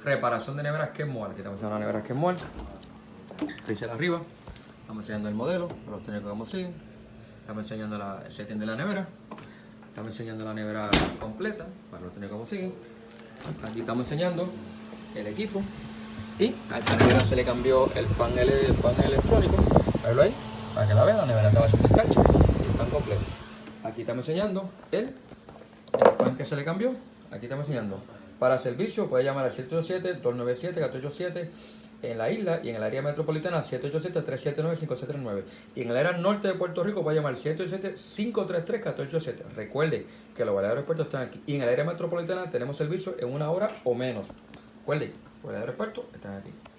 Reparación de neveras Kenmore. Aquí estamos enseñando la nevera Kenmore. Freezer arriba. Estamos enseñando el modelo, los técnicos como siguen. Estamos enseñando el setting de la nevera. Estamos enseñando la nevera completa, para los técnicos como siguen. Aquí estamos enseñando el equipo. Y a esta nevera se le cambió el fan electrónico. Verlo ahí, para que la vean. La nevera estaba sin descache y el fan completo. Aquí estamos enseñando el fan que se le cambió. Aquí estamos enseñando. Para servicio puede llamar al 787-297-487 en la isla y en el área metropolitana 787-379-5739. Y en el área norte de Puerto Rico puede llamar al 787-533-1487. Recuerde que los guardias de aeropuerto están aquí. Y en el área metropolitana tenemos servicio en 1 hora o menos. Recuerde, los guardias de aeropuerto están aquí.